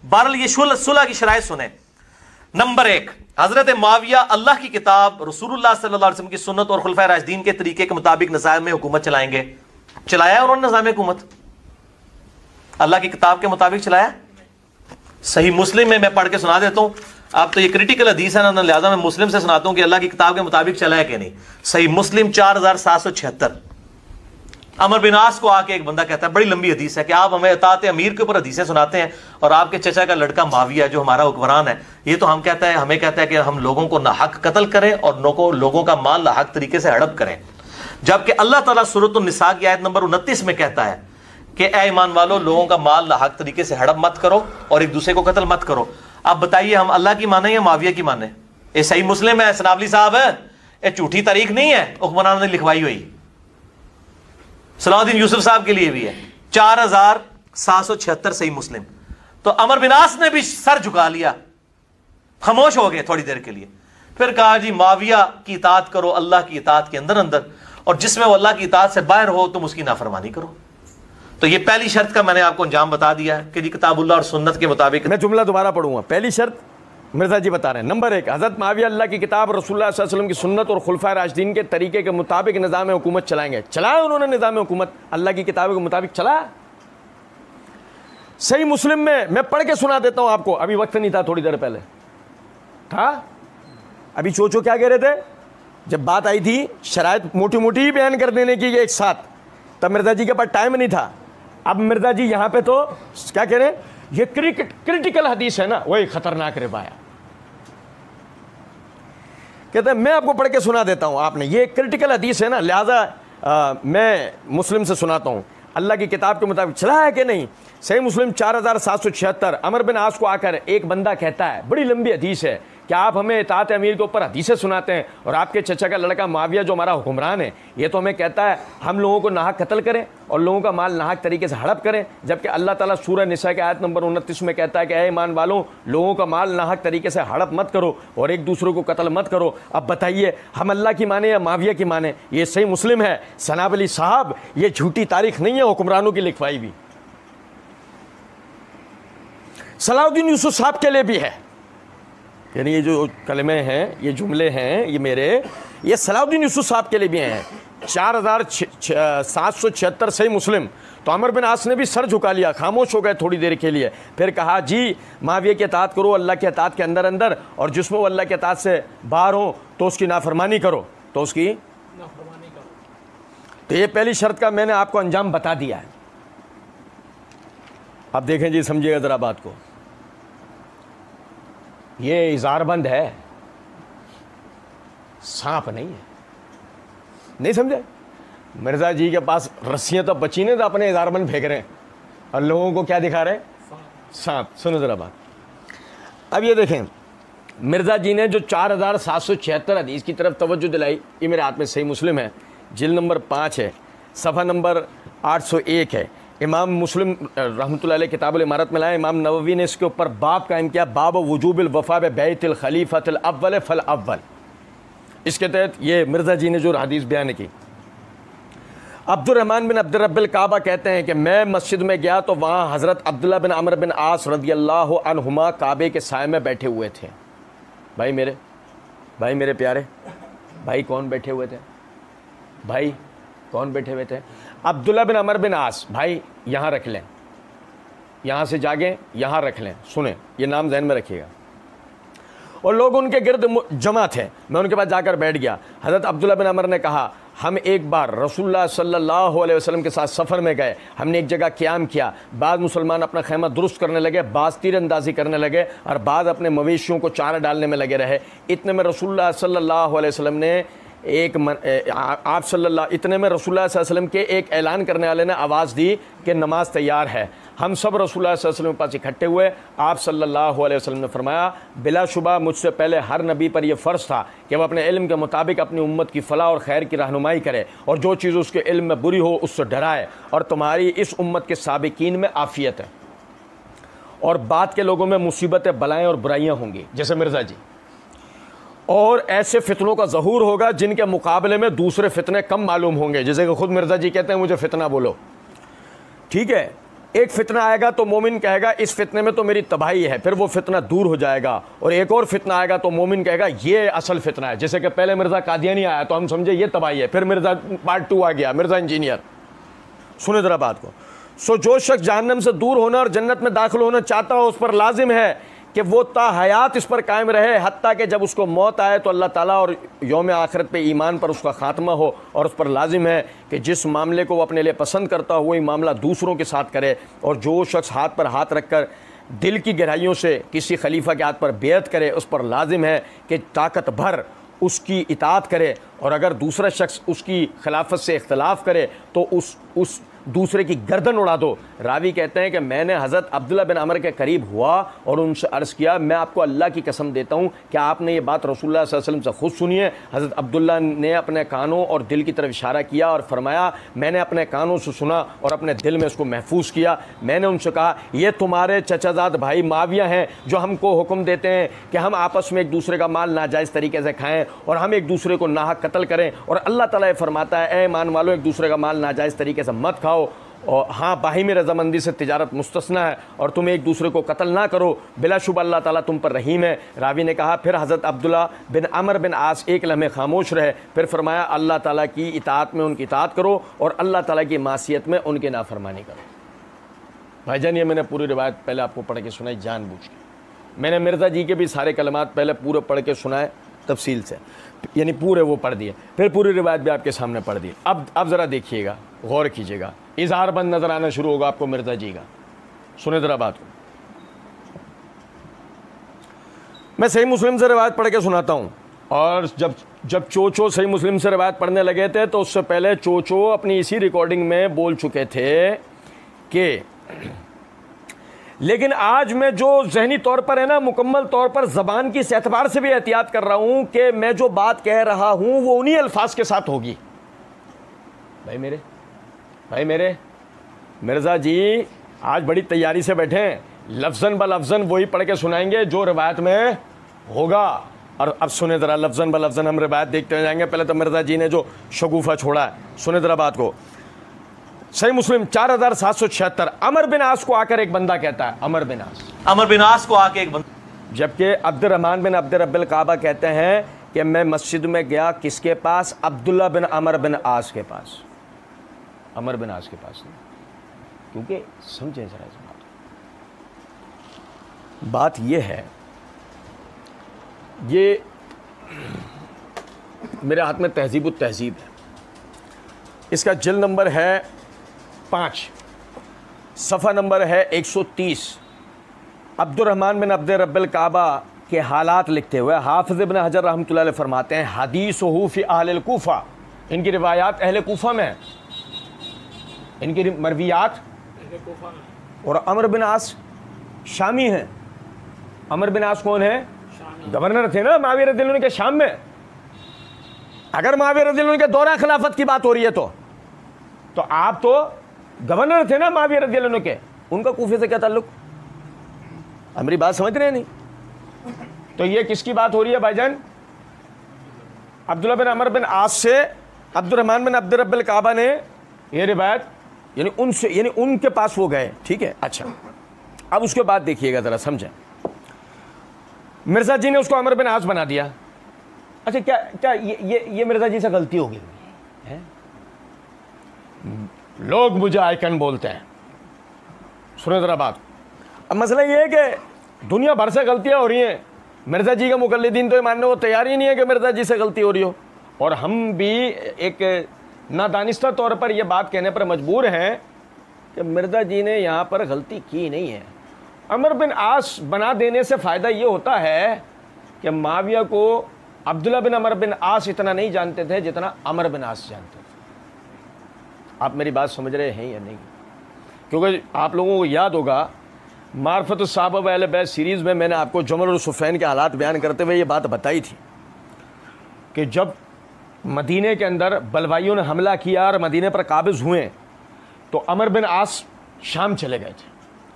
बहरहाल ये सुलह की शराइत सुने। नंबर 1, हजरत मुआविया अल्लाह की किताब, रसूलुल्लाह सल्लल्लाहु अलैहि वसल्लम की सुन्नत और खुलफाए राशिदीन के तरीके के मुताबिक निज़ाम में हुकूमत चलाएंगे। चलाया उन्होंने निज़ाम हुकूमत? अल्लाह की किताब के मुताबिक चलाया? सही मुस्लिम में मैं पढ़ के सुना देता हूं। आप तो ये क्रिटिकल हदीस है ना, लिहाजा मैं मुस्लिम से सुनाता हूं कि अल्लाह की किताब के मुताबिक चलाया कि नहीं। सही मुस्लिम 4776। अमर बिन आस को आके एक बंदा कहता है, बड़ी लंबी हदीस है, कि आप हमें अतात अमीर के ऊपर हदीसें सुनाते हैं और आपके चचा का लड़का माविया जो हमारा हुक्मरान है, ये तो हमें कहता है कि हम लोगों को नाहक कत्ल करें और लोगों का माल नाहक तरीके से हड़प करें। जबकि अल्लाह ताला सूरत निसा की आयत नंबर 29 में कहता है कि ऐ ईमान वालों, लोगों का माल नाहक तरीके से हड़प मत करो और एक दूसरे को कत्ल मत करो। अब बताइए, हम अल्लाह की माने या माविया की माने? ये सही मुस्लिम है सनावली साहब, ये झूठी तारीख नहीं है हुक्मरान ने लिखवाई हुई। सलाउद्दीन यूसुफ साहब के लिए भी है 4776 सही मुस्लिम। तो अमर बिन आस ने भी सर झुका लिया, खामोश हो गए थोड़ी देर के लिए। फिर कहा जी माविया की इताअत करो अल्लाह की इताअत के अंदर अंदर, और जिसमें वो अल्लाह की इताअत से बाहर हो तुम उसकी नाफरमानी करो। तो ये पहली शर्त का मैंने आपको अंजाम बता दिया है कि जी किताबुल्लाह और सुन्नत के मुताबिक। मैं जुमला दोबारा पढ़ूंगा। पहली शर्त मिर्जा जी बता रहे हैं, नंबर 1, हज़रत मुआविया अल्लाह की किताब, रसूलुल्लाह सल्लल्लाहु अलैहि वसल्लम की सुन्नत और खुलफाए राशिदीन के तरीके के मुताबिक निज़ाम हुकूमत चलाएंगे। चलाया उन्होंने निज़ाम हुकूमत, अल्लाह की किताब के मुताबिक चलाया। सही मुस्लिम में मैं पढ़ के सुना देता हूं आपको, अभी वक्त नहीं था, थोड़ी देर पहले था। अभी चोचो क्या कह रहे थे, जब बात आई थी शराइत मोटी मोटी ही बयान कर देने की एक साथ, तब मिर्जा जी के पास टाइम नहीं था। अब मिर्जा जी यहां पे तो क्या कह रहे हैं, ये क्रिटिकल हदीस है ना, वही खतरनाक रिवाया। कहते हैं मैं आपको पढ़ के सुना देता हूं, आपने ये क्रिटिकल हदीस है ना, लिहाजा मैं मुस्लिम से सुनाता हूं। अल्लाह की किताब के मुताबिक चला है कि नहीं? सही मुस्लिम 4776। अमर बिन आस को आकर एक बंदा कहता है, बड़ी लंबी हदीस है, कि आप हमें इताअत अमीर के ऊपर हदीसें सुनाते हैं और आपके चचा का लड़का मुआविया जो हमारा हुक्मरान है, ये तो हमें कहता है हम लोगों को नाहक कत्ल करें और लोगों का माल नाहक तरीके से हड़प करें। जबकि अल्लाह ताला सूरह निसा की आयत नंबर 29 में कहता है कि ऐ ईमान वालों, लोगों का माल नाहक तरीके से हड़प मत करो और एक दूसरे को कत्ल मत करो। अब बताइए हम अल्लाह की माने या मुआविया की माने? ये सही मुस्लिम है सनाब अली साहब, ये झूठी तारीख नहीं है हुक्मरानों की लिखवाई भी। सलाउद्दीन यूसुफ साहब के लिए भी है, यानी ये जो कलमे हैं, ये जुमले हैं, ये मेरे, ये सलाउद्दीन यूसुफ साहब के लिए भी हैं। 4776 सही मुस्लिम। तो अमर बिन आस ने भी सर झुका लिया, खामोश हो गए थोड़ी देर के लिए। फिर कहा जी मुआविया की इताअत करो अल्लाह के इताअत के अंदर अंदर, और जिसमें वो अल्लाह के इताअत से बाहर हो तो उसकी नाफरमानी करो, तो उसकी नाफरमानी करो। तो ये पहली शर्त का मैंने आपको अंजाम बता दिया है। अब देखें जी, समझिएगा ज़रा बात को। ये इज़ारबंद है, सांप नहीं है। नहीं समझे? मिर्जा जी के पास रस्सियां तो बची नहीं, तो अपने इज़ारबंद फेंक रहे हैं और लोगों को क्या दिखा रहे हैं? सांप। सुनो ज़रा बात। अब ये देखें, मिर्जा जी ने जो 4776 हदीस की तरफ तवज्जो दिलाई, ये मेरे हाथ में सही मुस्लिम है, जिल्द नंबर 5 है, सफ़ा नंबर 801 है। इमाम मुस्लिम रहमतुल्लाह अलैह किताबुल इमारत में लाया, इमाम नववी ने इसके ऊपर बाब कायम किया, बाब वजूबिल वफ़ा बैतिल खलीफतिल अव्वल फल अव्वल। इसके तहत ये मिर्ज़ा जी ने जो हदीस बयान की, अब्दुर्रहमान बिन अब्दुर रब्बिल काबा कहते हैं कि मैं मस्जिद में गया तो वहाँ हज़रत अब्दुल्लाह बिन अमर बिन आस रज़ियल्लाहु अन्हुमा काबे के साए में बैठे हुए थे। भाई मेरे प्यारे भाई, कौन बैठे हुए थे? भाई कौन बैठे हुए थे? अब्दुल्लाह बिन अमर बिन आस। भाई यहाँ रख लें, यहाँ से जागे यहाँ रख लें, सुने, ये नाम ज़हन में रखिएगा। और लोग उनके गिर्द जमा थे, मैं उनके पास जाकर बैठ गया। हज़रत अब्दुल्लाह बिन अमर ने कहा, हम एक बार रसूलुल्लाह सल्लल्लाहु अलैहि वसल्लम के साथ सफ़र में गए, हमने एक जगह क़याम किया, बाद मुसलमान अपना खैमा दुरुस्त करने लगे, बाज़ तीरंदाजी करने लगे और बाद अपने मवेशियों को चारा डालने में लगे रहे। इतने में रसूलुल्लाह सल्लल्लाहु अलैहि वसल्लम ने रसूलुल्लाह सल्लल्लाहु अलैहि वसल्लम के एक ऐलान करने वाले ने आवाज़ दी कि नमाज तैयार है। हम सब रसूलुल्लाह सल्लल्लाहु अलैहि वसल्लम के पास इकट्ठे हुए। आप सल्लल्लाहु अलैहि वसल्लम ने फरमाया, बिलाशुबा मुझसे पहले हर नबी पर यह फ़र्ज़ था कि वह अपने इल्म के मुताबिक अपनी उम्मत की फ़लाह और खैर की रहनुमाई करे और जो चीज़ उसके इल्म में बुरी हो उससे डराए, और तुम्हारी इस उम्मत के साबिकीन में आफ़ियत है और बाद के लोगों में मुसीबतें, बलाएँ और बुराइयाँ होंगी, जैसे मिर्ज़ा जी, और ऐसे फितनों का ज़हूर होगा जिनके मुकाबले में दूसरे फितने कम मालूम होंगे, जैसे कि खुद मिर्ज़ा जी कहते हैं मुझे फितना बोलो। ठीक है, एक फितना आएगा तो मोमिन कहेगा इस फितने में तो मेरी तबाही है, फिर वो फितना दूर हो जाएगा। और एक और फितना आएगा तो मोमिन कहेगा ये असल फितना है। जैसे कि पहले मिर्ज़ा कादियानी आया तो हम समझे ये तबाही है, फिर मिर्ज़ा पार्ट 2 आ गया, मिर्ज़ा इंजीनियर। सुने ज़रा बात को। सो जो शख्स जहन्नम से दूर होना और जन्नत में दाखिल होना चाहता हो, उस पर लाजिम है कि वो ता हयात इस पर कायम रहे, हत्ता कि जब उसको मौत आए तो अल्लाह ताला और यौम आखिरत पे ईमान पर उसका ख़ात्मा हो। और उस पर लाजिम है कि जिस मामले को वो अपने लिए पसंद करता हो वही मामला दूसरों के साथ करे। और जो शख्स हाथ पर हाथ रख कर दिल की गहराइयों से किसी खलीफा के हाथ पर बेअत करे, उस पर लाजिम है कि ताकत भर उसकी इताअत करे। और अगर दूसरा शख्स उसकी खिलाफत से इख्तलाफ करे तो उस दूसरे की गर्दन उड़ा दो। रावी कहते हैं कि मैंने हज़रत अब्दुल्ला बिन अमर के करीब हुआ और उनसे अर्ज़ किया, मैं आपको अल्लाह की कसम देता हूँ क्या आपने ये बात रसूलुल्लाह सल्लल्लाहु अलैहि वसल्लम से खुद सुनी है? हज़रत अब्दुल्ला ने अपने कानों और दिल की तरफ इशारा किया और फरमाया मैंने अपने कानों से सुना और अपने दिल में इसको महफूज किया। मैंने उनसे कहा ये तुम्हारे चचाजाद भाई माविया हैं जो हमको हुक्म देते हैं कि हम आपस में एक दूसरे का माल नाजायज़ तरीके से खाएँ और हम एक दूसरे को नाहक कत्ल करें। और अल्लाह ताला ये फरमाता है ए ईमान वालों, एक दूसरे का माल नाजायज़ तरीके से मत खाओ, और हाँ बाहिमी रजामंदी से तिजारत मुस्तस्ना है, और तुम एक दूसरे को कत्ल ना करो, बिलाशुबा अल्लाह ताला तुम पर रहीम है। रावी ने कहा फिर हज़रत अब्दुल्ला बिन अमर बिन आस एक लम्हे खामोश रहे, फिर फरमाया अल्लाह ताला की इताअत में उनकी इताअत करो और अल्लाह ताला की मासियत में उनके नाफरमानी करो। भाईजान ये मैंने पूरी रिवायत पहले आपको पढ़ के सुनाई जानबूझ के। मैंने मिर्ज़ा जी के भी सारे कलमात पहले पूरे पढ़ के सुनाए तफसील से, यानी पूरे वो पढ़ दिए, फिर पूरी रिवायत भी आपके सामने पढ़ दी। अब ज़रा देखिएगा, गौर कीजिएगा, इज़हार बंद नज़र आना शुरू होगा आपको मिर्ज़ा जी का। सुने ज़रा बात को। मैं सही मुस्लिम से रिवायत पढ़ के सुनाता हूँ। और जब चोचो सही मुस्लिम से रिवायत पढ़ने लगे थे तो उससे पहले चोचो अपनी इसी रिकॉर्डिंग में बोल चुके थे कि लेकिन आज मैं जो जहनी तौर पर है ना, मुकम्मल तौर पर ज़बान की इस एतबार से भी एहतियात कर रहा हूँ कि मैं जो बात कह रहा हूँ वो उन्हीं अल्फाज के साथ होगी। भाई मेरे मिर्ज़ा जी आज बड़ी तैयारी से बैठे हैं, लफ्ज़न ब लफ्ज़न वही पढ़ के सुनाएंगे जो रिवायत में होगा। और अब सुने ज़रा लफ्ज़न ब लफ्ज़न हम रिवायत देखते जाएंगे। पहले तो मिर्ज़ा जी ने जो शगुफ़ा छोड़ा है, सुने ज़रा बात को। सही मुस्लिम 4776। अमर बिन आस को आकर एक बंदा कहता है, अमर बिन आस को आके एक बंदा, जबकि अब्दुर्रहमान बिन अब्द रब्बिल काबा कहते हैं कि मैं मस्जिद में गया किसके पास? अब्दुल्ला बिन अमर बिन आस के पास। अमर बिन आस के पास नहीं, क्योंकि समझे जरा इस बात यह है, ये मेरे हाथ में तहजीब उत तहजीब है, इसका जिल्द नंबर है 5, सफ़ा नंबर है 130। अब्दुर्रहमान बिन अब्द रब्बिल काबा के हालात लिखते हुए हाफिज़ इब्न हजर रहमतुल्लाह अलैह फरमाते हैं हदीसुहु फ़ी अहलिल कूफ़ा, इनकी रिवायात अहले कूफ़ा में है, इनकी मरवियात। और अमर बिन आस शामी हैं। अमर बिन आस कौन है? गवर्नर थे ना मुआविया रज़ियल्लाहु अन्हु के शाम में। अगर मुआविया रज़ियल्लाहु अन्हु के दौरा खिलाफत की बात हो रही है तो आप तो गवर्नर थे ना मुआविया रज़ियल्लाहु अन्हु के, उनका कूफे से क्या ताल्लुक? हमारी बात समझ रहे हैं नहीं? तो ये किसकी बात हो रही है भाईजान? अब्दुल्ला बिन अमर बिन आस से अब्दुर्रहमान बिन अब्द रब्बिल काबा ने ये रिवायत, यानी उनके पास वो गए। ठीक है, अच्छा अब उसके बाद देखिएगा ज़रा समझें। मिर्ज़ा जी ने उसको अमर बिन आस बना दिया। अच्छा क्या ये मिर्ज़ा जी से गलती हो गई है? लोग मुझे आइकन बोलते हैं। सुनो ज़रा बात। अब मसला ये है कि दुनिया भर से गलतियां हो रही हैं, मिर्ज़ा जी का मुकल्लिदीन तो ये मानने को तैयार ही नहीं है कि मिर्ज़ा जी से गलती हो रही हो, और हम भी एक नादानिस्ता तौर पर यह बात कहने पर मजबूर हैं कि मिर्ज़ा जी ने यहाँ पर गलती की नहीं है। अमर बिन आस बना देने से फ़ायदा ये होता है कि मुआविया को अब्दुल्ला बिन अमर बिन आस इतना नहीं जानते थे जितना अमर बिन आस जानते थे। आप मेरी बात समझ रहे हैं या नहीं? क्योंकि आप लोगों को याद होगा मार्फत साहब व अहले बैत सीरीज़ में मैंने आपको जमल और सुफैन के हालात बयान करते हुए ये बात बताई थी कि जब मदीने के अंदर बलवाइयों ने हमला किया और मदीने पर काबिज़ हुए तो अमर बिन आस शाम चले गए थे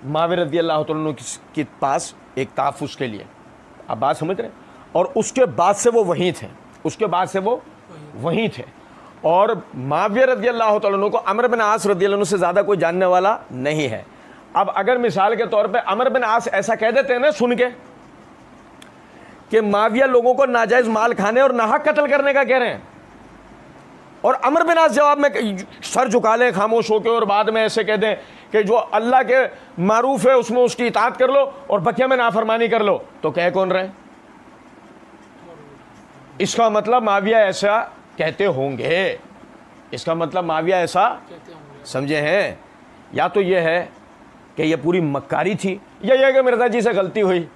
मुआविया रज़ियल्लाहु अन्हु के पास एक तहफ़्फ़ुज़ के लिए। आप बात समझ रहे हैं? और उसके बाद से वो वहीं थे, और मुआविया रज़ियल्लाहु अन्हु को अमर बिन आस रज़ियल्लाहु अन्हु से ज़्यादा कोई जानने वाला नहीं है। अब अगर मिसाल के तौर पे अमर बिन आस ऐसा कह देते हैं ना सुन के कि माविया लोगों को नाजायज माल खाने और नाहक कत्ल करने का कह रहे हैं, और अमर बिन आस जवाब में सर झुका लें खामोश होकर और बाद में ऐसे कह दें कि जो अल्लाह के मारूफ है उसमें उसकी इताअत कर लो और बकिया में नाफरमानी कर लो, तो कह कौन रहे? इसका मतलब माविया ऐसा कहते होंगे, इसका मतलब माविया ऐसा समझे हैं। या तो यह है कि यह पूरी मक्कारी थी, या यह कि मिर्जा जी से गलती हुई,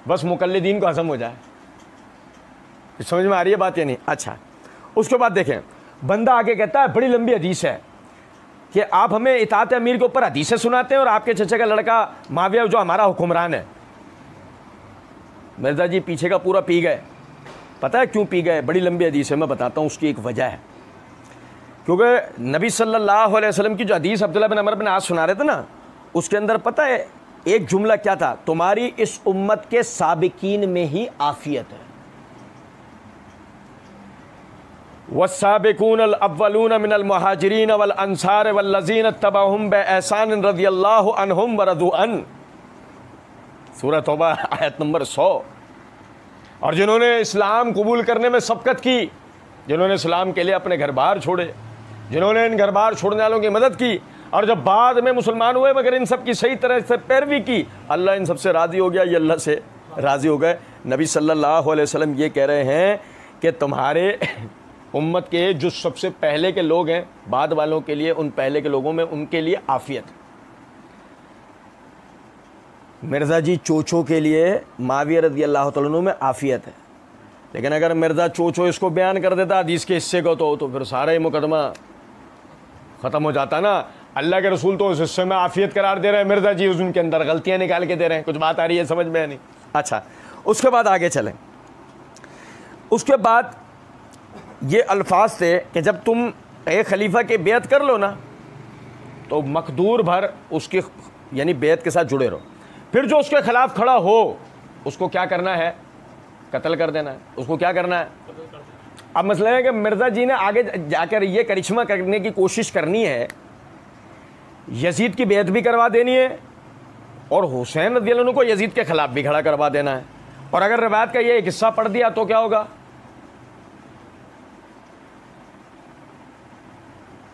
बस मुकल्लिदीन को हजम हो जाए। समझ में आ रही है बात या नहीं? अच्छा, उसके बाद देखें, बंदा आगे कहता है बड़ी लंबी हदीस है कि आप हमें इताअत अमीर के ऊपर हदीसें सुनाते हैं और आपके चचा का लड़का माविया जो हमारा हुक्मरान है। मिर्जा जी पीछे का पूरा पी गए। पता है क्यों पी गए? बड़ी लंबी हदीस है, मैं बताता हूँ उसकी एक वजह है। क्योंकि नबी सल्लल्लाहु अलैहि वसल्लम की जो हदीस अब्दुल्लाह बिन अमर बिन आस सुना रहे थे ना, उसके अंदर पता है एक जुमला क्या था? तुम्हारी इस उम्मत के साबिकीन में ही आफियत है। वस्साबिकून अल अव्वलून मिनल मुहाजिरीन वल अंसार वल्लज़ीन तबअहुम बिइहसान रज़ियल्लाहु अन्हुम व रज़ू अन, सूरह तौबा आयत नंबर 100। और जिन्होंने इस्लाम कबूल करने में सबकत की, जिन्होंने इस्लाम के लिए अपने घर बार छोड़े, जिन्होंने इन घर बार छोड़ने वालों की मदद की, और जब बाद में मुसलमान हुए मगर इन सब की सही तरह से पैरवी की, अल्लाह इन सबसे राज़ी हो गया, ये अल्लाह से राज़ी हो गए। नबी सल्लल्लाहु अलैहि वसल्लम ये कह रहे हैं कि तुम्हारे उम्मत के जो सबसे पहले के लोग हैं, बाद वालों के लिए, उन पहले के लोगों में उनके लिए आफियत। मिर्ज़ा जी चोचो के लिए माविया रज़ी अल्लाह तआला अन्हु में आफियत है, लेकिन अगर मिर्ज़ा चोचो इसको बयान कर देता हदीस के हिस्से को तो फिर सारा ही मुकदमा ख़त्म हो जाता ना। अल्लाह के रसूल तो उस हिस्से में आफियत करार दे रहे हैं, मिर्ज़ा जी उनके अंदर गलतियाँ निकाल के दे रहे हैं। कुछ बात आ रही है समझ में नहीं? अच्छा, उसके बाद आगे चलें। उसके बाद ये अल्फाज थे कि जब तुम एक खलीफा की बेयत कर लो ना, तो मकदूर भर उसकी यानी बेयत के साथ जुड़े रहो, फिर जो उसके खिलाफ खड़ा हो उसको क्या करना है? कत्ल कर देना है। उसको क्या करना है? अब मसला है कि मिर्ज़ा जी ने आगे जाकर ये करिश्मा करने की कोशिश करनी है, यजीद की बेयत भी करवा देनी है और हुसैन रज़ियल्लाहु अन्हु को यजीद के खिलाफ भी खड़ा करवा देना है। और अगर रिवायत का ये एक हिस्सा पढ़ दिया तो क्या होगा?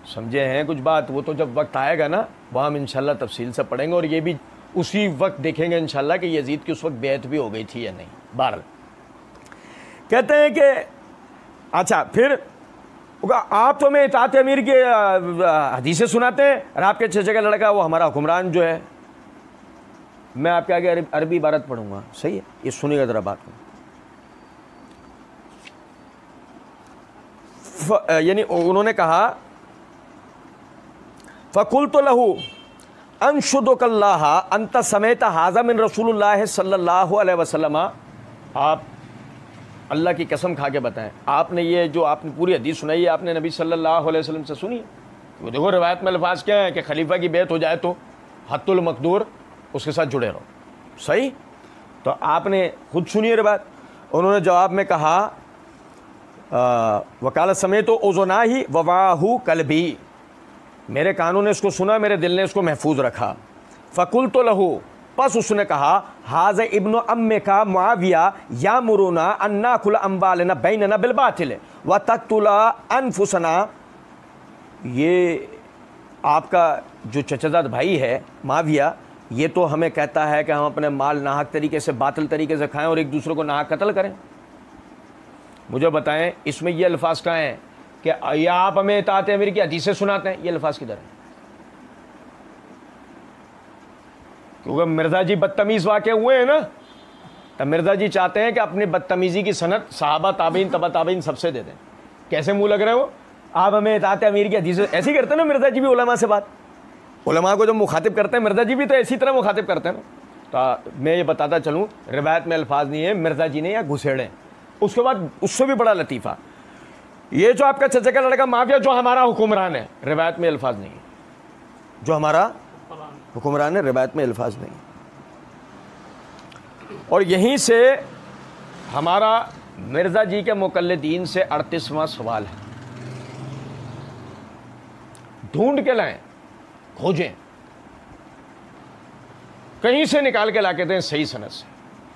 समझे हैं कुछ बात? वो तो जब वक्त आएगा ना, वहाँ हम इंशाल्लाह तफसील से पढ़ेंगे, और ये भी उसी वक्त देखेंगे इंशाल्लाह कि यजीद की उस वक्त बेयत भी हो गई थी या नहीं। बहरहाल कहते हैं कि अच्छा, फिर आप तो हमें इताअत अमीर के हदीसें सुनाते हैं और आपके चचा का लड़का वो हमारा हुक्मरान जो है। मैं आपके आगे अरबी इबारत पढ़ूंगा, सही है? ये सुनिएगा ज़रा बात में। यानी उन्होंने कहा फ़कुल्तु लहू अनशुदुकल्लाह अंत समेत हाज़ा मिन रसूलुल्लाह सल्लल्लाहु अलैहि वसल्लम। आप अल्लाह की कसम खा के बताएं, आपने ये जो आपने पूरी हदीस सुनाई है आपने नबी सल्लल्लाहु अलैहि वसल्लम से सुनी? वो देखो रिवायत में अल्फाज क्या है कि खलीफा की बेयत हो जाए तो हत्तुल मकदूर उसके साथ जुड़े रहो, सही? तो आपने खुद सुनिए रिवायत। उन्होंने जवाब में कहा वकालत समेत तो ओज़ना ही ववाहू कल्बी, मेरे कानों ने इसको सुना, मेरे दिल ने इसको महफूज रखा। फ़कुल तो लहू, बस उसने कहा हाज़ इब्न अम्मे का मुआविया या मुरुना अन्ना खुला अम्बालना बैनना बिलबातिल व तक़तुला अनफुसना। ये आपका जो चचाजाद भाई है मुआविया, ये तो हमें कहता है कि हम अपने माल नाहक तरीके से, बातिल तरीके से खाएं और एक दूसरे को नाहक कत्ल करें। मुझे बताएं इसमें ये अल्फाज कहाँ हैं कि या आप हमें इताअत अमीर की हदीसें सुनाते हैं? ये अल्फाज किधर है? क्योंकि मिर्ज़ा जी बदतमीज़ वाक़े हुए हैं ना, तब मिर्ज़ा जी चाहते हैं कि अपनी बदतमीज़ी की सनद सहाबा ताबीन तबा ताबीन सबसे दे दें। कैसे मुँह लग रहे हो? आप हमें इताअत अमीर की हदीसें, ऐसे ही करते हैं ना मिर्ज़ा जी भी उलमा से बात, उलमा को जब मुखातिब करते हैं मिर्ज़ा जी भी तो इसी तरह मुखातिब करते हैं ना। तो मैं ये बताता चलूँ, रिवायत में अल्फाज नहीं है मिर्ज़ा जी ने या घुसेड़े। उसके बाद उससे भी बड़ा लतीफ़ा, ये जो आपका चचा का लड़का माविया जो हमारा हुक्मरान है, रिवायत में अल्फाज नहीं है, जो हमारा हुक्मरान है रिवायत में अल्फाज नहीं। और यहीं से हमारा मिर्ज़ा जी के मुकल्लिदीन से 38वां सवाल है, ढूंढ के लाएं, खोजें कहीं से निकाल के ला के दें सही सनद से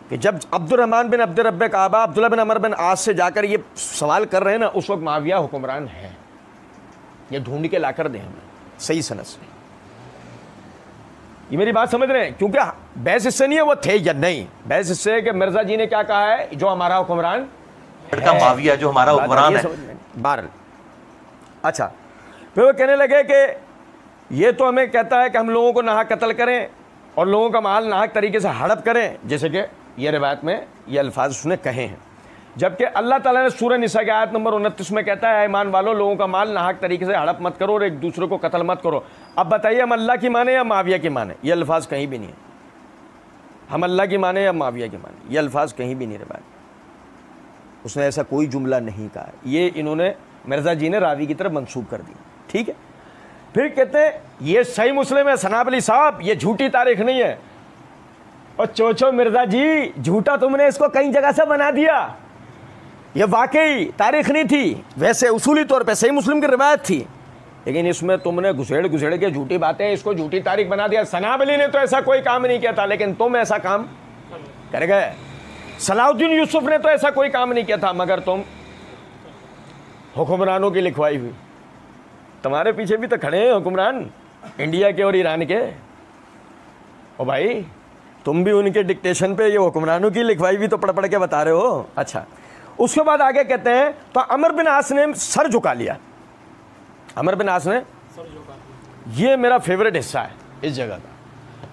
कि जब अब्दुर्रहमान बिन अब्द रब्बे काबा अब्दुल्ला बिन अमर बिन आस से जाकर ये सवाल कर रहे हैं ना, उस वक्त माविया हुक्मरान है। ये ढूंढ के ला कर दें हमें सही सनद से। ये मेरी बात समझ रहे हैं? क्योंकि बहस इससे नहीं है वो थे या नहीं, बहस इससे है कि मिर्जा जी ने क्या कहा है, जो हमारा हुक्मरान माविया जो हमारा हुक्मरान है। बहरहाल अच्छा, फिर वो कहने लगे कि ये तो हमें कहता है कि हम लोगों को नाहक कत्ल करें और लोगों का माल नाहक तरीके से हड़प करें, जैसे कि ये रिवायत में ये अल्फाज उसने कहे हैं। जबकि अल्लाह ताला ने सूरह निसा की आयत नंबर 29 में कहता है, ईमान वालों लोगों का माल नाहक तरीके से हड़प मत करो और एक दूसरे को कत्ल मत करो। अब बताइए हम अल्लाह की माने या माविया की माने? ये अल्फाज कहीं भी नहीं है। हम अल्लाह की माने या माविया की माने, ये अल्फाज कहीं भी नहीं रिवायत। उसने ऐसा कोई जुमला नहीं कहा, ये इन्होंने मिर्जा जी ने रावी की तरफ मंसूब कर दी। ठीक है, फिर कहते हैं ये सही मुस्लिम है सनाब अली साहब, ये झूठी तारीख नहीं है। और चोचो मिर्जा जी, झूठा तुमने इसको कई जगह से बना दिया, ये वाकई तारीख नहीं थी, वैसे उसूली तौर पे सही मुस्लिम की रिवायत थी, लेकिन इसमें तुमने घुसेड़ घुसेड़ के झूठी बातें इसको झूठी तारीख बना दिया। सनाब अली ने तो ऐसा कोई काम नहीं किया था, लेकिन तुम ऐसा काम कर गए। सलाउद्दीन यूसुफ ने तो ऐसा कोई काम नहीं किया था, मगर तुम हुक्मरानों की लिखवाई हुई। तुम्हारे पीछे भी तो खड़े हैं हुक्मरान इंडिया के और ईरान के। ओ भाई, तुम भी उनके डिक्टेशन पे ये हुक्मरानों की लिखवाई भी तो पढ़ पढ़ के बता रहे हो। अच्छा, उसके बाद आगे कहते हैं तो अमर बिन आस ने सर झुका लिया। अमर बिन आस ने सर झुका, ये मेरा फेवरेट हिस्सा है इस जगह का,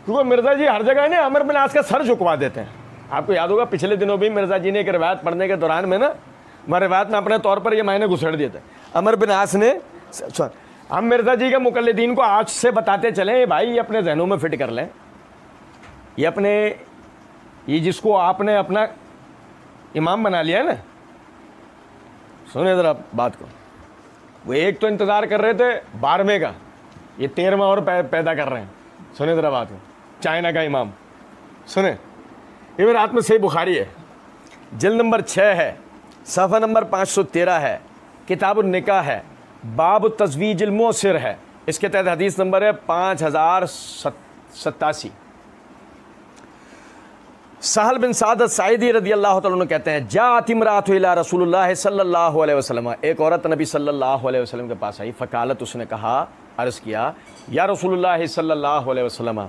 क्योंकि मिर्जा जी हर जगह ने अमर बिन आस का सर झुकवा देते हैं। आपको याद होगा पिछले दिनों भी मिर्जा जी ने एक रिवायत पढ़ने के दौरान में ना, मैं रिवायत में अपने तौर पर ये मायने घुसेड़ दिए थे। अमर बिन आस ने, हम मिर्जा जी के मुकल्लिदीन को आज से बताते चलें भाई, ये अपने जहनों में फिट कर लें, ये अपने, ये जिसको आपने अपना इमाम बना लिया है ना, सुने ज़रा बात को। वो एक तो इंतज़ार कर रहे थे 12वें का, ये 13वां और पैदा कर रहे हैं। सुने ज़रा बात को, चाइना का इमाम। सुने, ये मेरे हाथ में सही बुखारी है, जिल्द नंबर 6 है, सफ़ा नंबर 513 है, किताबुन निकाह है, बाब तज़वीजुल मुसिर है, इसके तहत हदीस नंबर है 5087। सहल बिन सादत साइदी रदी अल्लाह तआला अन्हु कहते हैं, जात इमरातु इला रसूलुल्लाह सल्लल्लाहु अलैहि वसल्लम, एक औरत नबी सल्लल्लाहु अलैहि वसल्लम के पास आई। फ़कालत, उसने कहा, अर्ज़ किया, या रसूलुल्लाह सल्लल्लाहु अलैहि वसल्लम,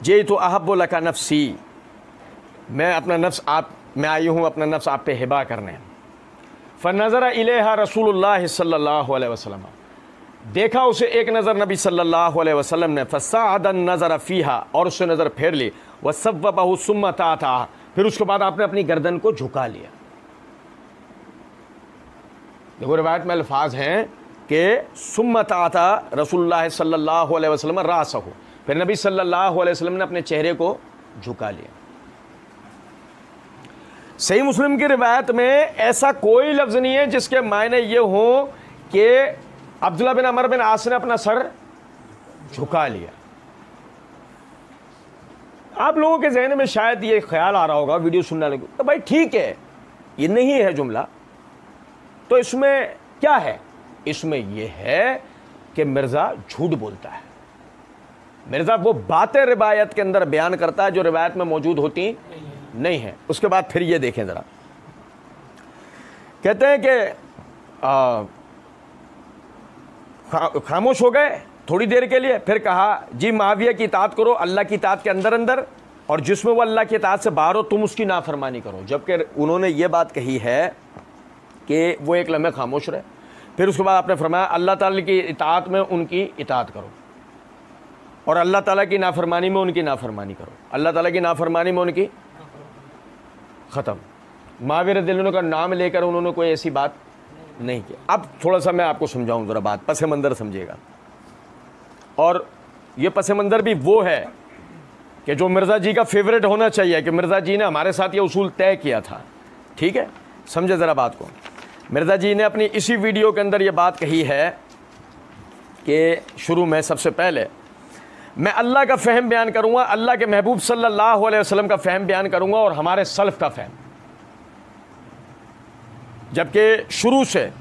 जे तो अहब्बु लका नफ्सी, मैं अपना नफ्स आप, मैं आई हूँ अपना नफ्स आप पे हिबा करने। फ़नज़र इलैहा रसूलुल्लाह सल्लल्लाहु अलैहि वसल्लम, देखा उसे एक नज़र नबी सल्लल्लाहु अलैहि वसल्लम ने, फ़साअदन नज़र फ़ीहा, और उससे नज़र फेर ली, वसव्वबहु सुम्मा ताता, फिर उसके बाद आपने अपनी गर्दन को झुका लिया। देखो रिवायत में अल्फाज हैं कि सुम्मा ताता रसूलुल्लाह सल्लल्लाहु अलैहि वसल्लम रासहु, फिर नबी सल्लल्लाहु अलैहि वसल्लम ने अपने चेहरे को झुका लिया। सही मुस्लिम की रिवायत में ऐसा कोई लफ्ज़ नहीं है जिसके मायने ये हो कि अब्दुल्ला बिन अमर बिन आस ने अपना सर झुका लिया। आप लोगों के जहन में शायद ये ख्याल आ रहा होगा वीडियो सुनने लगे, तो भाई ठीक है, ये नहीं है जुमला, तो इसमें क्या है? इसमें यह है कि मिर्ज़ा झूठ बोलता है। मिर्ज़ा वो बातें रिवायत के अंदर बयान करता है जो रिवायत में मौजूद होती नहीं है। उसके बाद फिर ये देखें ज़रा, कहते हैं कि खामोश हो गए थोड़ी देर के लिए, फिर कहा, जी माविया की इताअत करो अल्लाह की इताअत के अंदर अंदर, और जिसमें वो अल्लाह की इताअत से बाहर हो तुम उसकी नाफरमानी करो। जबकि उन्होंने ये बात कही है कि वो एक लम्हे खामोश रहे। फिर उसके बाद आपने फरमाया अल्लाह ताला की इताअत में उनकी इताअत करो और अल्लाह ताला की नाफरमानी में उनकी नाफरमानी करो। अल्लाह ताला की नाफरमानी में उनकी ख़त्म। माविया रज़ियल्लाहु का नाम लेकर उन्होंने कोई ऐसी बात नहीं की। अब थोड़ा सा मैं आपको समझाऊं ज़रा बात, पस मंज़र समझिएगा। और ये पस मंज़र भी वो है कि जो मिर्ज़ा जी का फेवरेट होना चाहिए, कि मिर्ज़ा जी ने हमारे साथ ये उसूल तय किया था। ठीक है, समझे ज़रा बात को। मिर्ज़ा जी ने अपनी इसी वीडियो के अंदर ये बात कही है कि शुरू में सबसे पहले मैं अल्लाह का फ़हम बयान करूँगा, अल्लाह के महबूब सल्लल्लाहु अलैहि वसल्लम का फ़हम बयान करूँगा और हमारे सल्फ़ का फ़हम। जबकि शुरू से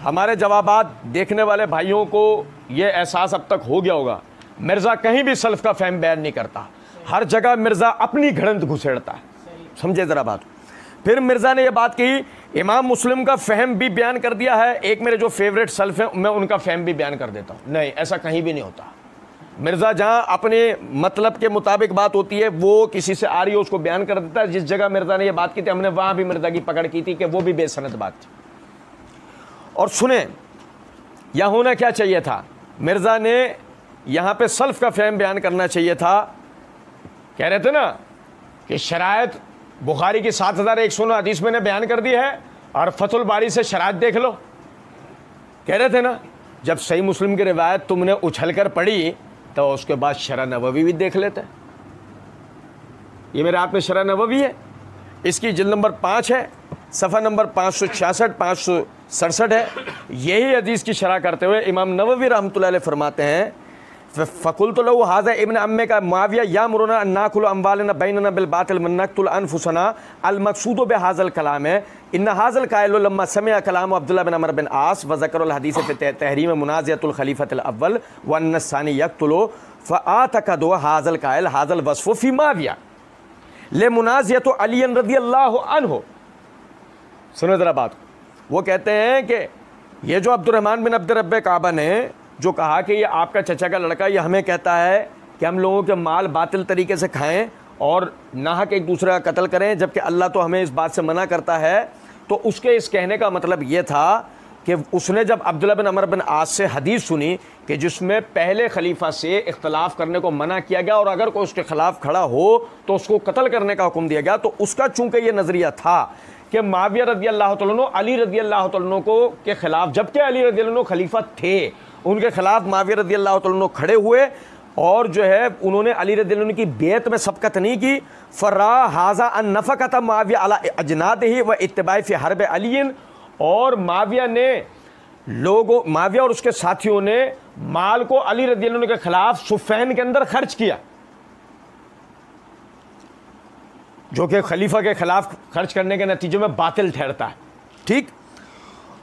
हमारे जवाबात देखने वाले भाइयों को ये एहसास अब तक हो गया होगा, मिर्ज़ा कहीं भी सल्फ़ का फ़हम बयान नहीं करता। हर जगह मिर्ज़ा अपनी घड़ंत घुसेड़ता है। समझे ज़रा बात। फिर मिर्ज़ा ने यह बात की, इमाम मुस्लिम का फ़हम भी बयान कर दिया है। एक मेरे जो फेवरेट सल्फ हैं मैं उनका फ़हम भी बयान कर देता हूँ। नहीं, ऐसा कहीं भी नहीं होता। मिर्ज़ा जहाँ अपने मतलब के मुताबिक बात होती है वो किसी से आ रही है उसको बयान कर देता है। जिस जगह मिर्ज़ा ने यह बात की थी हमने वहाँ भी मिर्ज़ा की पकड़ की थी कि वो भी बेसनद बात थी। और सुने, यहाँ होना क्या चाहिए था, मिर्ज़ा ने यहाँ पे सल्फ का फ़हम बयान करना चाहिए था। कह रहे थे ना कि शरायत बुखारी की 7109 हदीस मैंने बयान कर दी है और फतहुल बारी से शरायत देख लो। कह रहे थे ना, जब सही मुस्लिम की रिवायत तुमने उछलकर पढ़ी तो उसके बाद शरह नबवी भी देख लेते। ये मेरे हाथ में शरह नबवी है, इसकी जिल्द नंबर 5 है, सफ़ा नंबर 566 567 है। यही हदीस की शरह करते हुए इमाम नववी रहमतुल्लाह अलैह फरमाते हैं, फ़कुल्तु लहू हाज़ा इब्न अम्मे का मुआविया यामुरुना अन नाकुलु अम्वालना बैनना बिल बातिल व नक़्तुल अनफुसना अल मक़सूदु बिहाज़ल कलाम है इन हाज़ल काइलु लम्मा समिअ कलाम अब्दुल्लाह बिन अमर बिन आस व ज़करुल हदीस फ़ी तहरीम मुनाज़िअतुल खलीफ़तिल अव्वल व अन्न सानी यक़्तुलु फ़अतक़दु हाज़ल काइल हाज़ल वस्फ़ु फ़ी मुआविया ले मुनाज़िअतु अली रज़ियल्लाहु अन्हु। सुनो ज़रा बात। वो कहते हैं कि ये जो अब्दुर्रहमान बिन अब्द रब्बे काबा ने जो कहा कि ये आपका चचा का लड़का, ये हमें कहता है कि हम लोगों के माल बातिल तरीके से खाएं और नाहक एक दूसरे का कत्ल करें, जबकि अल्लाह तो हमें इस बात से मना करता है। तो उसके इस कहने का मतलब ये था कि उसने जब अब्दुल्लाह बिन अमर बिन आस से हदीस सुनी कि जिसमें पहले खलीफा से इख्तलाफ करने को मना किया गया और अगर कोई उसके खिलाफ खड़ा हो तो उसको कत्ल करने का हुक्म दिया गया, तो उसका चूंकि ये नज़रिया था कि माविया रज़ी अल्लाह तआला अन्हु अली रज़ी अल्लाह तआला अन्हु को के खिलाफ, जबकि अली रज़ी अल्लाह अन्हु खलीफा थे, उनके खिलाफ माविया रज़ी अल्लाह तआला अन्हु खड़े हुए और जो है उन्होंने अली रज़ी अल्लाह अन्हु की बेत में सबकत नहीं की। फर्रा हाजा अन नफ़क़त माविया अला अजनादिही व इत्तिबाई फ़ी हर्ब अलीन, और माविया ने माविया और उसके साथियों ने माल को अली रज़ी अल्लाह अन्हु के खिलाफ सुफ़ैन के अंदर खर्च किया, जो कि खलीफा के खिलाफ खर्च करने के नतीजे में बातिल ठहरता है। ठीक।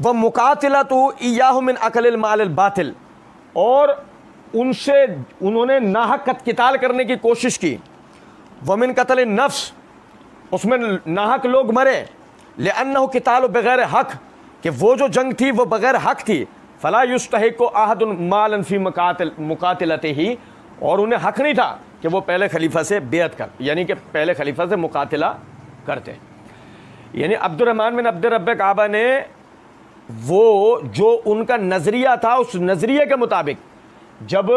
वह मुकातिला तो इयाहु मिन अकलिल माल बातिल, और उनसे उन्होंने नाहक किताल करने की कोशिश की। वह मिन कत्ल नफ्स, उसमें नाहक लोग मरे। लिअन्नहु किताल बगैर हक, कि वो जो जंग थी वो बगैर हक थी। फला युस्तहिक़ु अहदुन मालन फी मुकातिलतिही, और उन्हें हक नहीं था कि वो पहले खलीफा से बेअत कर, यानी कि पहले खलीफा से मुकातिला करते। यानी अब्दुर्रहमान बिन अब्द रब्बे काबा ने वो जो उनका नज़रिया था उस नज़रिए के मुताबिक जब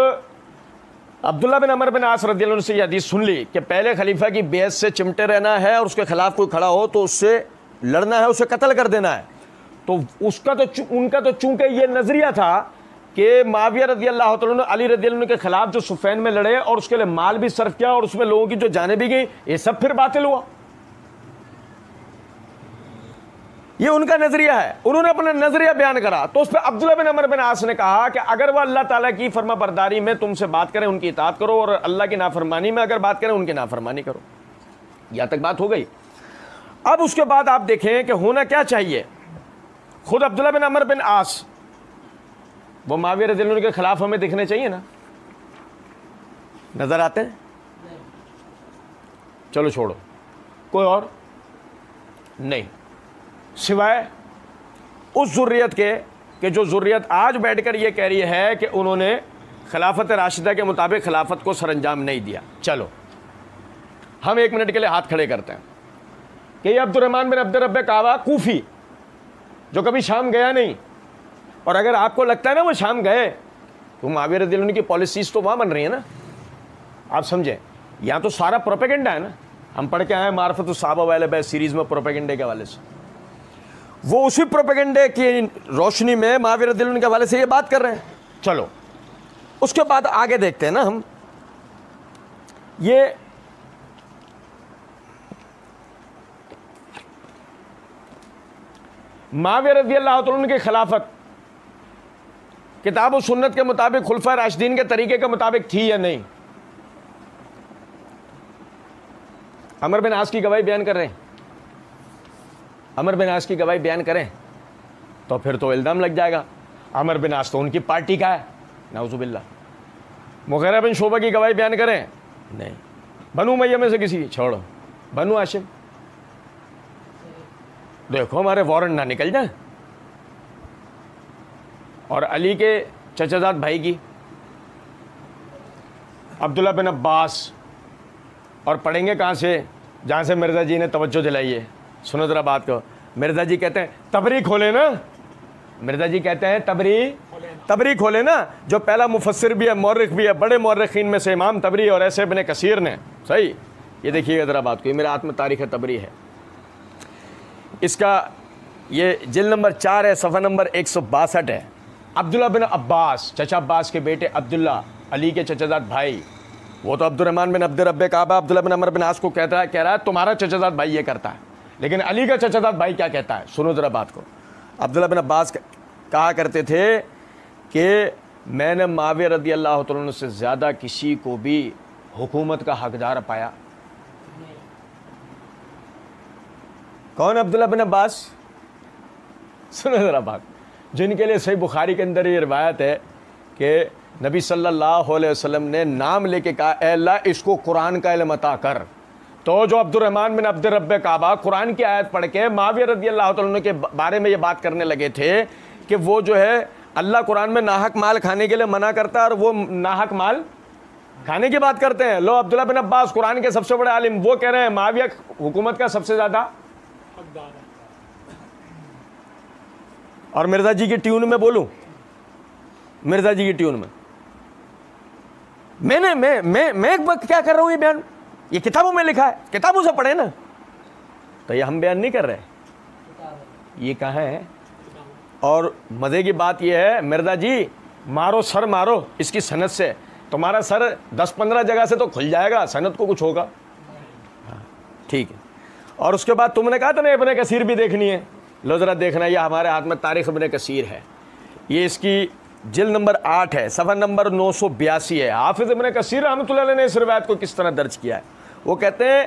अब्दुल्लाह बिन अमर बिन आस रज़ियल्लाहु अन्हु से यह हदीस सुन ली कि पहले खलीफा की बेअत से चिमटे रहना है और उसके खिलाफ कोई खड़ा हो तो उससे लड़ना है, उसे कत्ल कर देना है, तो उनका तो चूंकि ये नज़रिया था कि माविया रज़ी अल्लाह तआला अन्हु अली रज़ी अल्लाह अन्हु के खिलाफ जो सुफ़ैन में लड़े और उसके लिए माल भी सर्फ किया और उसमें लोगों की जो जाने भी गई, ये सब फिर बातिल हुआ। ये उनका नज़रिया है, उन्होंने अपना नज़रिया बयान करा। तो उस पर अब्दुल्लाह बिन अमर बिन आस ने कहा कि अगर वह अल्लाह ताला की फर्मा बरदारी में तुमसे बात करें उनकी इताअत करो, और अल्लाह की नाफरमानी में अगर बात करें उनकी नाफरमानी करो। यहाँ तक बात हो गई। अब उसके बाद आप देखें कि होना क्या चाहिए। खुद अब्दुल्लाह बिन अमर बिन आस वो माविया रज़ी अल्लाह अन्हु के खिलाफ हमें दिखने चाहिए ना, नजर आते हैं? चलो छोड़ो, कोई और नहीं, सिवाय उस ज़ुर्रियत के कि जो ज़ुर्रियत आज बैठकर ये कह रही है कि उन्होंने खिलाफत राशिदा के मुताबिक खिलाफत को सरअंजाम नहीं दिया। चलो हम एक मिनट के लिए हाथ खड़े करते हैं कि ये अब्दुर्रहमान बिन अब्द रब्बे काबा कूफी जो कभी शाम गया नहीं, और अगर आपको लगता है ना वो शाम गए, तो माविया रज़ी अल्लाह अन्हु की पॉलिसीज़ तो वहाँ बन रही है ना, आप समझें। यहाँ तो सारा प्रोपेगेंडा है ना, हम पढ़ के आए मार्फत सहाबा वाले बैत सीरीज़ में प्रोपेगेंडे के हवाले से, वो उसी प्रोपेगेंडे की रोशनी में माविया रज़ी अल्लाह अन्हु के हवाले से ये बात कर रहे हैं। चलो उसके बाद आगे देखते हैं ना हम। ये माविया रज़ी अल्लाह तआला अन्हु की खिलाफत किताब और सुन्नत के मुताबिक खुलफा राशिदीन के तरीके के मुताबिक थी या नहीं? अमर बिन आस की गवाही बयान कर रहे हैं, अमर बिन आस की गवाही बयान करें तो फिर तो इल्ज़ाम लग जाएगा अमर बिन आस तो उनकी पार्टी का है, नाउज़ुबिल्लाह। मुग़ीरा बिन शोबा की गवाही बयान करें नहीं, बनु मैया में से किसी, छोड़ो, बनु हाशिम, देखो हमारे वारंट ना निकल जाए। और अली के चचाजाद भाई की अब्दुल्ला बिन अब्बास, और पढ़ेंगे कहाँ से, जहाँ से मिर्ज़ा जी ने तवज्जो दिलाई है। सुनो ज़रा बात को, मिर्ज़ा जी कहते हैं तबरी खोले ना, मिर्ज़ा जी कहते हैं तबरी खोले ना, जो पहला मुफस्सिर भी है, मौर्रिख भी है, बड़े मौर्रिखीन में से इमाम तबरी और ऐसे इब्न कसीर ने, सही। ये देखिएगा ज़रा बात को, ये मेरा आत्म तारीख़ तबरी है, इसका ये जिल्द नंबर 4 है, सफ़ा नंबर 162 है। अब्दुल्ला बिन अब्बास, चचा अब्बास के बेटे अब्दुल्ला, अली के चचाजाद भाई, वो तो अब्दुर्रहमान बिन अब्द रब्बे काबा अब्दुल्ला बिन अमर बिन आस को कह रहा है तुम्हारा चचाजाद भाई ये करता है, लेकिन अली का चचाजाद भाई क्या कहता है, सुनो ज़रा बात को। अब्दुल्ला बिन अब्बास कहा करते थे कि मैंने मुआविया रज़ी अल्लाह तआला अन्हु से ज़्यादा किसी को भी हुकूमत का हकदार पाया। कौन? अब्दुल्ला बिन अब्बास। सुनो ज़रा बात, जिनके लिए सही बुखारी के अंदर ये रिवायत है कि नबी सल्लल्लाहु अलैहि वसल्लम ने नाम लेके कहा, ए अल्लाह इसको कुरान का इल्म अता कर। तो जो अब्दुर्रहमान बिन अब्द रब्बे काबा कुरान की आयत पढ़ के मुआविया रज़ी अल्लाह तआला अन्हु के बारे में ये बात करने लगे थे कि वो जो है अल्लाह कुरान में नाहक माल खाने के लिए मना करता है और वो नाहक माल खाने की बात करते हैं। लो अब्दुल्ला बिन अब्बास कुरान के सबसे बड़े आलिम, वो कह रहे हैं मुआविया हुकूमत का सबसे ज़्यादा हकदार है। और मिर्ज़ा जी की ट्यून में बोलूं, मिर्ज़ा जी की ट्यून में मैं क्या कर रहा हूं, ये बयान ये किताबों में लिखा है, किताबों से पढ़े ना, तो ये हम बयान नहीं कर रहे, ये कहाँ है। और मज़े की बात ये है, मिर्ज़ा जी मारो सर मारो इसकी सनद से, तुम्हारा सर 10-15 जगह से तो खुल जाएगा, सनद को कुछ होगा। ठीक है। और उसके बाद तुमने कहा था ना इब्न कसीर भी देखनी है, लो ज़रा देखना, ये हमारे हाथ में तारीख़ इब्न कसीर है, ये इसकी जिल्द नंबर 8 है, सफ़ा नंबर 982 है। हाफिज़ इब्न कसीर रहमतुल्लाह अलैह ने इस रिवायत को किस तरह दर्ज किया है। वो कहते हैं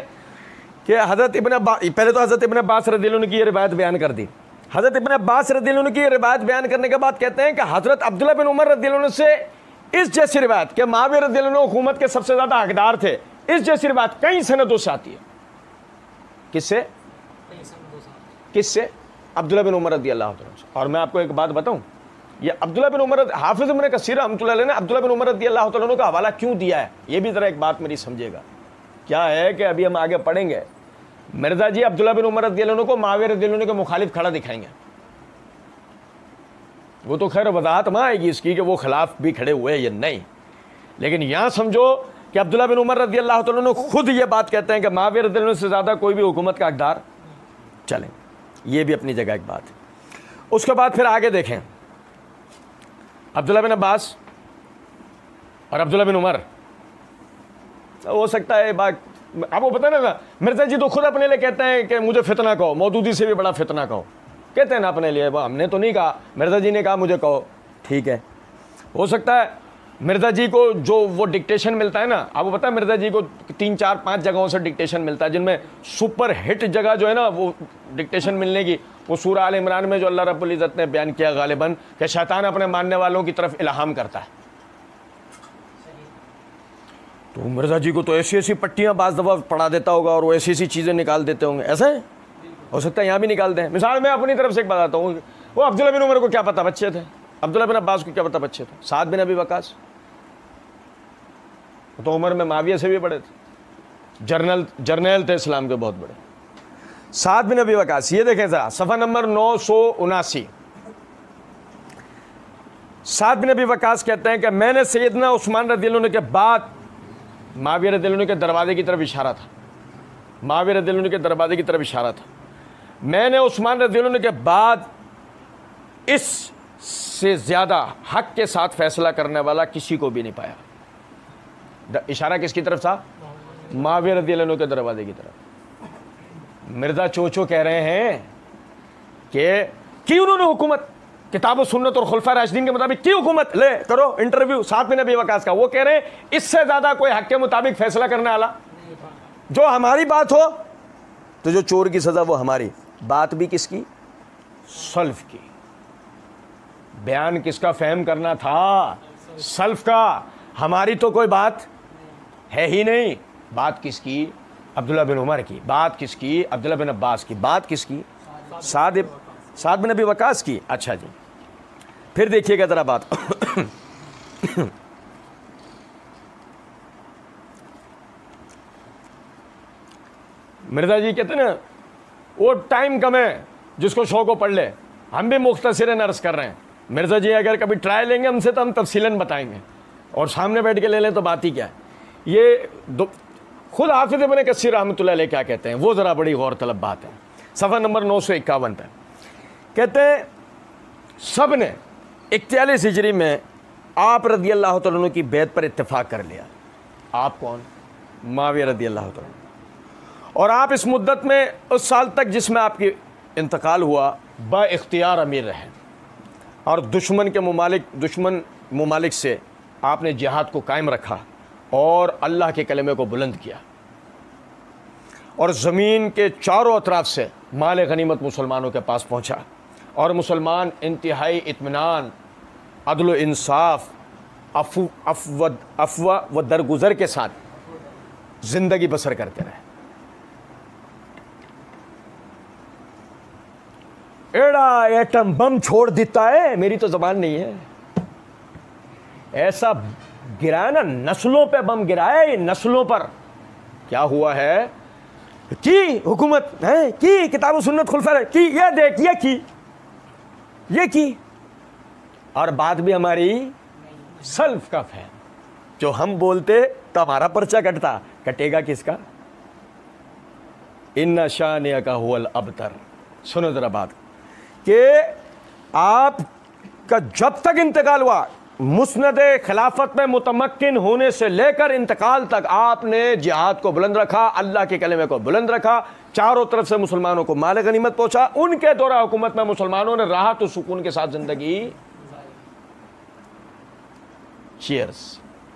कि हज़रत इब्न अब्बास, पहले तो हज़रत इब्न अब्बास रज़ियल्लाहु अन्हु की ये रिवायत बयान कर दी। हज़रत इब्न अब्बास रज़ियल्लाहु अन्हु की ये रिवायत बयान करने के बाद कहते हैं कि हज़रत अब्दुल्ला बिन उमर रज़ियल्लाहु अन्हु से इस जैसी रिवायत कि मुआविया रज़ियल्लाहु अन्हु हुकूमत के सबसे ज़्यादा हकदार थे, इस जैसी रिवायत कई सनदों से आती है। किससे? अब्दुल्ला बिन उमर रज़ियल्लाहु अन्हु। और मैं आपको एक बात बताऊं, ये अब्दुल्ला बिन उमर, हाफिज़ इब्न कसीर रहमतुल्लाह अलैह ने अब्दुल्ला बिन उमर रज़ियल्लाहु अन्हु का हवाला क्यों दिया है, ये भी ज़रा एक बात मेरी समझिएगा। क्या है कि अभी हम आगे पढ़ेंगे, मिर्ज़ा जी अब्दुल्ला बिन उमर रज़ियल्लाहु अन्हु को मुआविया रज़ियल्लाहु अन्हु के मुखालिफ खड़ा दिखाएंगे। वो तो खैर वजाहत में आएगी इसकी कि वो खिलाफ भी खड़े हुए या नहीं, लेकिन यहाँ समझो कि अब्दुल्ला बिन उमर रज़ियल्लाहु अन्हु खुद ये बात कहते हैं कि मुआविया रज़ियल्लाहु अन्हु से ज़्यादा कोई भी हुकूमत का हकदार। चलें, ये भी अपनी जगह एक बात है। उसके बाद फिर आगे देखें, अब्दुल्ला बिन अब्बास और अब्दुल्ला बिन उमर, हो सकता है बात आपको पता ना, मिर्ज़ा जी तो खुद अपने लिए कहते हैं कि मुझे फितना कहो, मौदूदी से भी बड़ा फितना कहो, कहते हैं ना अपने लिए, हमने तो नहीं कहा, मिर्ज़ा जी ने कहा मुझे कहो, ठीक है। हो सकता है मिर्ज़ा जी को जो वो डिक्टेशन मिलता है ना, आपको पता है मिर्ज़ा जी को 3-4-5 जगहों से डिक्टेशन मिलता है, जिनमें सुपर हिट जगह जो है ना वो डिक्टेशन मिलने की, वो सूरह आल इमरान में जो अल्लाह रब्बुल इज़्ज़त ने बयान किया गालिबन कि शैतान अपने मानने वालों की तरफ इल्हाम करता है। तो मिर्ज़ा जी को तो ऐसी ऐसी पट्टियाँ बाज़ दफ़ा पढ़ा देता होगा और वो ऐसी ऐसी चीज़ें निकाल देते होंगे, ऐसा है, हो सकता है यहाँ भी निकाल दें। मिसाल मैं अपनी तरफ से एक बताता हूँ, वो अब्दुल्ला बिन उमर को क्या पता बच्चे थे, अब्दुल्ला बिन अब्बास को क्या पता बच्चे थे, साद बिन अबी वकास तो उमर में मुआविया से भी बड़े थे, जर्नल थे इस्लाम के बहुत बड़े, साद बिन अबी वकास। ये देखें ज़रा सफ़ा नंबर 979, साद बिन अबी वकास कहते हैं कि मैंने सैयदना उस्मान रज़ियल्लाहु अन्हु के बाद मुआविया रज़ियल्लाहु अन्हु के दरवाजे की तरफ इशारा था, मुआविया रज़ियल्लाहु अन्हु के दरवाजे की तरफ इशारा था, मैंने उस्मान रज़ियल्लाहु अन्हु के बाद इससे ज़्यादा हक के साथ फैसला करने वाला किसी को भी नहीं पाया। इशारा किसकी तरफ था? मुआविया रज़ियल्लाहु अन्हु के दरवाजे की तरफ। मिर्ज़ा चोचो कह रहे हैं कि उन्होंने हुकूमत किताब सुन्नत और खुलफा राशिदीन के मुताबिक की हुकूमत ले करो, इंटरव्यू साद बिन अबी वकास का, वो कह रहे हैं इससे ज़्यादा कोई हक के मुताबिक फैसला करने वाला, जो हमारी बात हो तो जो चोर की सज़ा वो हमारी बात भी किसकी? सल्फ की। बयान किसका फहम करना था? सल्फ का। हमारी तो कोई बात है ही नहीं, बात किसकी? अब्दुल्ला बिन उमर की। बात किसकी? अब्दुल्ला बिन अब्बास की। बात किसकी? साद बिन अबी वकास की। अच्छा जी, फिर देखिएगा जरा बात। मिर्जा जी कहते ना वो टाइम कम है, जिसको शौक हो पढ़ ले। हम भी मुख्तसरन अर्ज कर रहे हैं। मिर्जा जी अगर कभी ट्राई लेंगे हमसे तो हम तफसीलन बताएंगे, और सामने बैठ के ले लें तो बात ही क्या है। ये खुद हाफिज़ इब्न कसीर रहमतुल्लाह अलैह क्या कहते हैं, वो ज़रा बड़ी गौरतलब बात है। सफ़ा नंबर 951 पर कहते हैं सब ने 41 हिजरी में आप रज़ी अल्लाह तआला अन्हु की बैत पर इत्तेफाक कर लिया। आप कौन? मुआविया रज़ी अल्लाह तआला। और आप इस मुद्दत में, उस साल तक जिसमें आपकी इंतकाल हुआ, बाइख्तियार अमीर रहे, और दुश्मन ममालिक से आपने जिहाद को कायम रखा और अल्लाह के कलमे को बुलंद किया, और ज़मीन के चारों अतराफ से माल गनीमत मुसलमानों के पास पहुंचा, और मुसलमान इंतहाई इत्मीनान, अदल व इंसाफ, अफ़वा व दरगुज़र के साथ ज़िंदगी बसर करते रहे। एड़ा एटम बम छोड़ देता है, मेरी तो ज़बान नहीं है, ऐसा गिराया ना, नस्लों पे बम गिराया, ये नस्लों पर। क्या हुआ है कि हुकूमत है कि किताब सुन्नत खुलफा की, ये देख ये की, और बात भी हमारी सल्फ का है। जो हम बोलते तो हमारा पर्चा कटता, कटेगा किसका? इन्ना शानिया का हुवल अबतर। सुनो जरा बात कि आपका जब तक इंतकाल हुआ, मुस्नद खिलाफत में मुतमक्किन होने से लेकर इंतकाल तक आपने जिहाद को बुलंद रखा, अल्लाह के कलमे को बुलंद रखा, चारों तरफ से मुसलमानों को माल गनीमत पहुंचा। उनके दौरा हुकूमत में मुसलमानों ने राहत और सुकून के साथ जिंदगी। चीयर्स।